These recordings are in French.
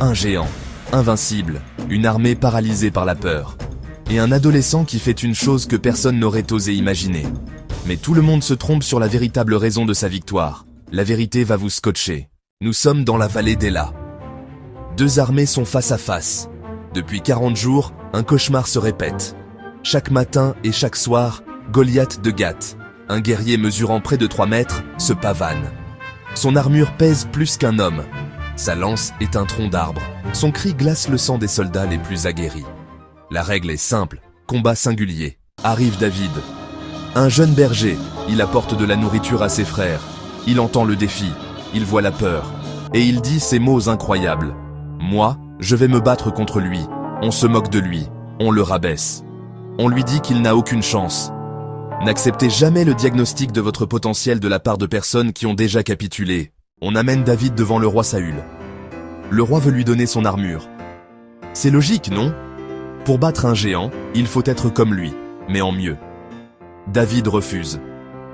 Un géant, invincible, une armée paralysée par la peur. Et un adolescent qui fait une chose que personne n'aurait osé imaginer. Mais tout le monde se trompe sur la véritable raison de sa victoire. La vérité va vous scotcher. Nous sommes dans la vallée d'Ela. Deux armées sont face à face. Depuis 40 jours, un cauchemar se répète. Chaque matin et chaque soir, Goliath de Gath, un guerrier mesurant près de 3 mètres, se pavane. Son armure pèse plus qu'un homme. Sa lance est un tronc d'arbre. Son cri glace le sang des soldats les plus aguerris. La règle est simple, combat singulier. Arrive David. Un jeune berger, il apporte de la nourriture à ses frères. Il entend le défi, il voit la peur. Et il dit ces mots incroyables. Moi, je vais me battre contre lui. On se moque de lui, on le rabaisse. On lui dit qu'il n'a aucune chance. N'acceptez jamais le diagnostic de votre potentiel de la part de personnes qui ont déjà capitulé. On amène David devant le roi Saül. Le roi veut lui donner son armure. C'est logique, non? Pour battre un géant, il faut être comme lui, mais en mieux. David refuse.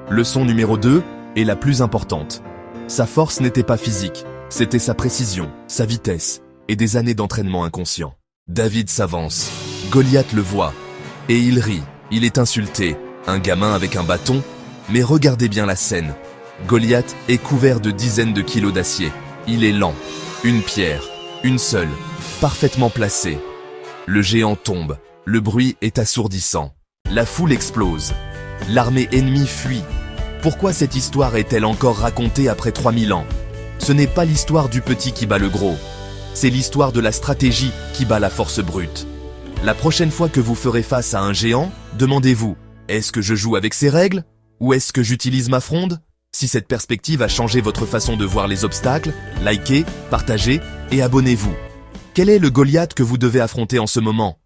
Leçon numéro 2 est la plus importante. Sa force n'était pas physique, c'était sa précision, sa vitesse et des années d'entraînement inconscient. David s'avance. Goliath le voit. Et il rit, il est insulté. Un gamin avec un bâton? Mais regardez bien la scène. Goliath est couvert de dizaines de kilos d'acier. Il est lent. Une pierre, une seule, parfaitement placée. Le géant tombe. Le bruit est assourdissant. La foule explose. L'armée ennemie fuit. Pourquoi cette histoire est-elle encore racontée après 3000 ans? Ce n'est pas l'histoire du petit qui bat le gros. C'est l'histoire de la stratégie qui bat la force brute. La prochaine fois que vous ferez face à un géant, demandez-vous, est-ce que je joue avec ses règles? Ou est-ce que j'utilise ma fronde? Si cette perspective a changé votre façon de voir les obstacles, likez, partagez et abonnez-vous. Quel est le Goliath que vous devez affronter en ce moment?